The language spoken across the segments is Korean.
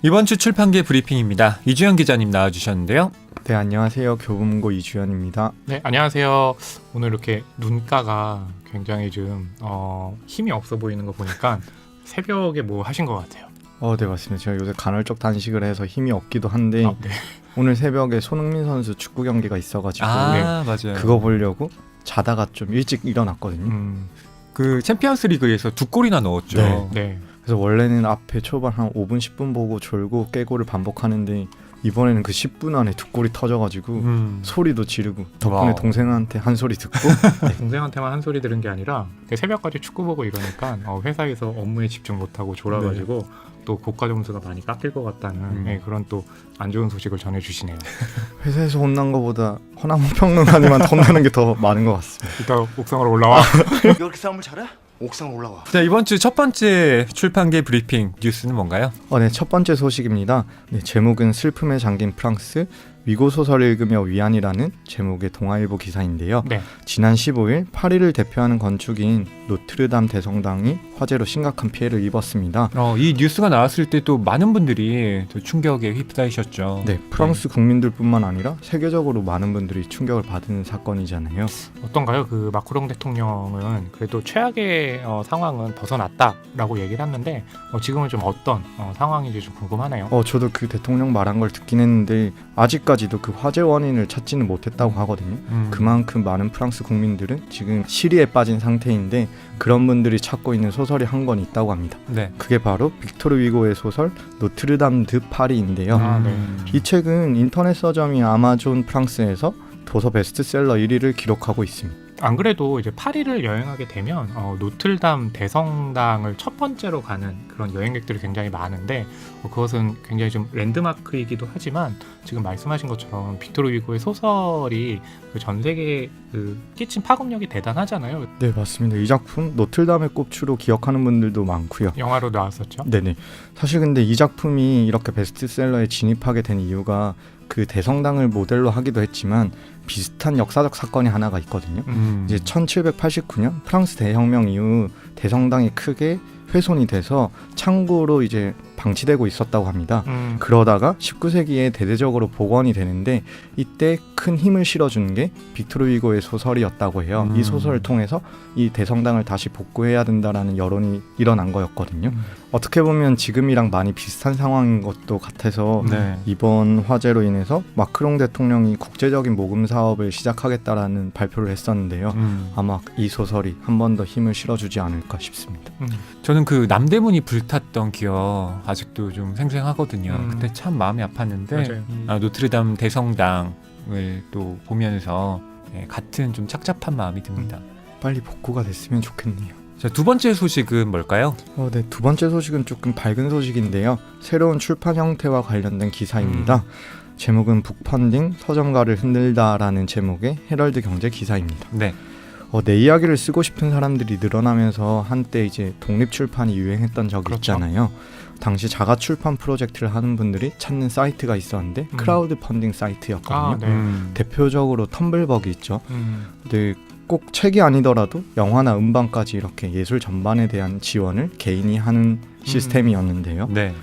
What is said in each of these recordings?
이번 주 출판계 브리핑입니다. 이주연 기자님 나와주셨는데요. 네, 안녕하세요. 교보문고 이주연입니다. 네, 안녕하세요. 오늘 이렇게 눈가가 굉장히 좀 힘이 없어 보이는 거 보니까 새벽에 뭐 하신 것 같아요. 네, 맞습니다. 제가 요새 간헐적 단식을 해서 힘이 없기도 한데 네. 오늘 새벽에 손흥민 선수 축구 경기가 있어가지고 맞아요. 그거 보려고 자다가 좀 일찍 일어났거든요. 그 챔피언스 리그에서 2골이나 넣었죠. 네. 네. 그래서 원래는 앞에 초반 한 5분 10분 보고 졸고 깨고를 반복하는데 이번에는 그 10분 안에 2골이 터져가지고 소리도 지르고 덕분에 와우. 동생한테 한 소리 듣고 동생한테만 한 소리 들은 게 아니라 새벽까지 축구 보고 이러니까 회사에서 업무에 집중 못하고 졸아가지고 또 고가 점수가 많이 깎일 것 같다는 그런 또 안 좋은 소식을 전해주시네요. 회사에서 혼난 거보다 허나무 평론가님한테 혼나는 게 더 많은 것 같습니다. 이따 옥상으로 올라와. 이렇게 싸움을 잘해? 옥상 올라와. 자, 이번 주 첫 번째 출판계 브리핑 뉴스는 뭔가요? 네, 첫 번째 소식입니다. 네, 제목은 슬픔에 잠긴 프랑스, 위고 소설 읽으며 위안이라는 제목의 동아일보 기사인데요. 네. 지난 15일 파리를 대표하는 건축인 노트르담 대성당이 화재로 심각한 피해를 입었습니다. 이 뉴스가 나왔을 때 또 많은 분들이 또 충격에 휩싸이셨죠. 네, 프랑스 국민들뿐만 아니라 세계적으로 많은 분들이 충격을 받은 사건이잖아요. 어떤가요? 그 마크롱 대통령은 그래도 최악의 상황은 벗어났다라고 얘기를 했는데 지금은 좀 어떤 상황인지 좀 궁금하네요. 저도 그 대통령 말한 걸 듣긴 했는데 아직까지도 그 화재 원인을 찾지는 못했다고 하거든요. 그만큼 많은 프랑스 국민들은 지금 시리에 빠진 상태인데 그런 분들이 찾고 있는 소설이 한 권 있다고 합니다. 네. 그게 바로 빅토르 위고의 소설 노트르담 드 파리인데요. 이 책은 인터넷 서점이 아마존 프랑스에서 도서 베스트셀러 1위를 기록하고 있습니다. 안 그래도 이제 파리를 여행하게 되면 노틀담 대성당을 첫 번째로 가는 그런 여행객들이 굉장히 많은데 그것은 굉장히 좀 랜드마크이기도 하지만 지금 말씀하신 것처럼 빅토르 위고의 소설이 전 세계에 끼친 파급력이 대단하잖아요. 네, 맞습니다. 이 작품 노틀담의 꼽추로 기억하는 분들도 많고요. 영화로 나왔었죠. 네네. 사실 근데 이 작품이 이렇게 베스트셀러에 진입하게 된 이유가 그 대성당을 모델로 하기도 했지만 비슷한 역사적 사건이 하나가 있거든요. 이제 1789년 프랑스 대혁명 이후 대성당이 크게 훼손이 돼서 창고로 이제 방치되고 있었다고 합니다. 그러다가 19세기에 대대적으로 복원이 되는데 이때 큰 힘을 실어준 게 빅토르 위고의 소설이었다고 해요. 이 소설을 통해서 이 대성당을 다시 복구해야 된다라는 여론이 일어난 거였거든요. 어떻게 보면 지금이랑 많이 비슷한 상황인 것도 같아서 이번 화재로 인해서 마크롱 대통령이 국제적인 모금 사업을 시작하겠다라는 발표를 했었는데요. 아마 이 소설이 한 번 더 힘을 실어주지 않을까 싶습니다. 저는 그 남대문이 불탔던 기억 아직도 좀 생생하거든요. 그때 참 마음이 아팠는데 노트르담 대성당을 또 보면서 같은 좀 착잡한 마음이 듭니다. 빨리 복구가 됐으면 좋겠네요. 자, 두 번째 소식은 뭘까요? 네, 두 번째 소식은 조금 밝은 소식인데요. 새로운 출판 형태와 관련된 기사입니다. 제목은 북펀딩 서점가를 흔들다라는 제목의 헤럴드 경제 기사입니다. 네. 내 이야기를 쓰고 싶은 사람들이 늘어나면서 한때 이제 독립 출판이 유행했던 적이 있잖아요. 당시 자가 출판 프로젝트를 하는 분들이 찾는 사이트가 있었는데 크라우드 펀딩 사이트였거든요. 대표적으로 텀블벅이 있죠. 근데 꼭 책이 아니더라도 영화나 음반까지 이렇게 예술 전반에 대한 지원을 개인이 하는 시스템이었는데요. 네.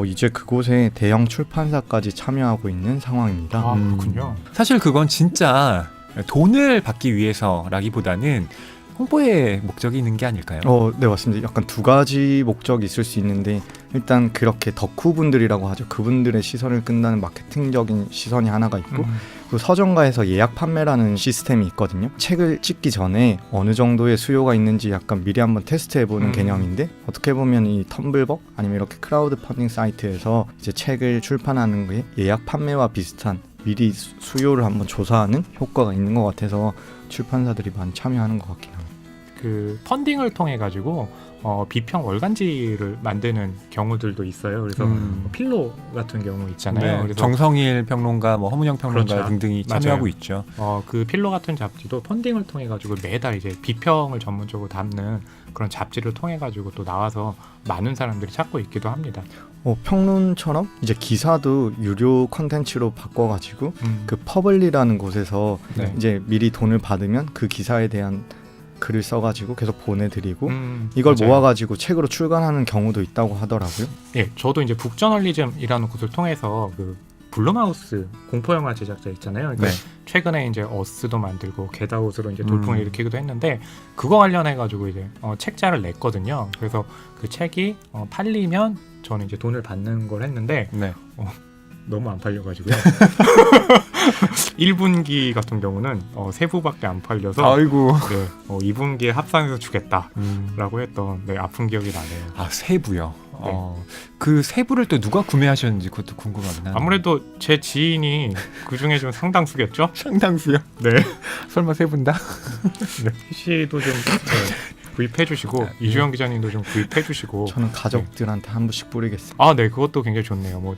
이제 그곳에 대형 출판사까지 참여하고 있는 상황입니다. 그렇군요. 사실 그건 진짜 돈을 받기 위해서라기보다는 홍보의 목적이 있는 게 아닐까요? 네, 맞습니다. 약간 두 가지 목적이 있을 수 있는데 일단 그렇게 덕후분들이라고 하죠. 그분들의 시선을 끈다는 마케팅적인 시선이 하나가 있고 그 서점가에서 예약 판매라는 시스템이 있거든요. 책을 찍기 전에 어느 정도의 수요가 있는지 약간 미리 한번 테스트해보는 개념인데 어떻게 보면 이 텀블벅 아니면 이렇게 크라우드 펀딩 사이트에서 이제 책을 출판하는 게 예약 판매와 비슷한 미리 수요를 한번 조사하는 효과가 있는 것 같아서 출판사들이 많이 참여하는 것 같긴 합니다. 그 펀딩을 통해 가지고 비평 월간지를 만드는 경우들도 있어요. 그래서 필로 같은 경우 있잖아요. 네, 그래서 정성일 평론가, 허문영 평론가 그렇죠. 등등이 참여하고 있죠. 그 필로 같은 잡지도 펀딩을 통해 가지고 매달 이제 비평을 전문적으로 담는 그런 잡지를 통해 가지고 또 나와서 많은 사람들이 찾고 있기도 합니다. 평론처럼 이제 기사도 유료 컨텐츠로 바꿔가지고 그 퍼블리라는 곳에서 이제 미리 돈을 받으면 그 기사에 대한 글을 써가지고 계속 보내드리고 이걸 맞아요. 모아가지고 책으로 출간하는 경우도 있다고 하더라고요. 예, 저도 이제 북저널리즘이라는 곳을 통해서 그 블룸하우스 공포 영화 제작자 있잖아요. 그러니까 네. 최근에 이제 어스도 만들고 겟아웃으로 이제 돌풍을 일으키기도 했는데 그거 관련해 가지고 이제 책자를 냈거든요. 그래서 그 책이 팔리면 저는 이제 돈을 받는 걸 했는데 네. 너무 안 팔려가지고요. 1분기 같은 경우는 3부밖에 안 팔려서 아이고. 네, 2분기에 합산해서 주겠다라고 했던 아픈 기억이 나네요. 아, 세부요. 그 세부를 또 누가 구매하셨는지 그것도 궁금하긴 하네요. 아무래도 제 지인이 그 중에 좀 상당수겠죠? 상당수요? 네. 설마 세분 다? 네. 씨도 좀 구입해주시고 네. 이주영 기자님도 좀 구입해주시고. 저는 가족들한테 한 부씩 뿌리겠습니다. 아, 네, 그것도 굉장히 좋네요.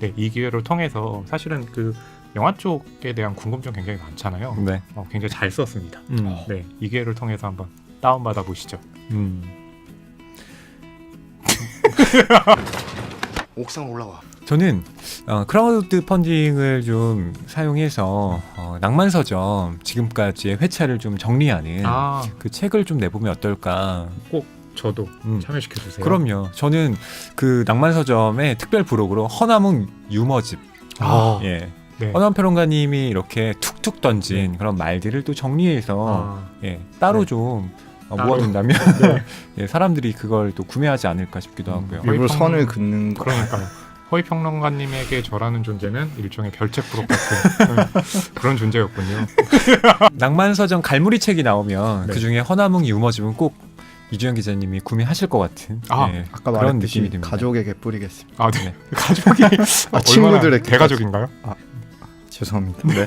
네, 이 기회를 통해서 사실은 그 영화 쪽에 대한 궁금증 굉장히 많잖아요. 네. 굉장히 잘 썼습니다. 음. 네, 이 기회를 통해서 한번 다운받아 보시죠. 옥상 올라와. 저는 크라우드 펀딩을 좀 사용해서 낭만서점 지금까지의 회차를 좀 정리하는 그 책을 좀 내보면 어떨까. 꼭 저도 참여시켜 주세요. 그럼요. 저는 그 낭만서점의 특별 부록으로 허남웅 유머집. 예. 네. 허남 평론가님이 이렇게 툭툭 던진 그런 말들을 또 정리해서 따로 네. 좀 따로. 모아둔다면 예, 사람들이 그걸 또 구매하지 않을까 싶기도 하고요. 일부러 선을 긋는 거. 그러니까요. 허위 평론가님에게 저라는 존재는 일종의 별책 부록 같은 그런 존재였군요. 낭만서점 갈무리 책이 나오면 네. 그 중에 허남웅 유머집은 꼭 이주영 기자님이 구매하실 것 같은 예, 아까 그런 말했듯이 느낌이 듭니다. 가족에게 뿌리겠습니다. 아, 네. 가족이 친구들에게 대가족인가요? 죄송합니다. 네.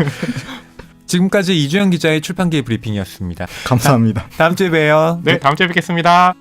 지금까지 이주영 기자의 출판계 브리핑이었습니다. 감사합니다. 다음 주에 봬요. 네, 다음 주에 뵙겠습니다.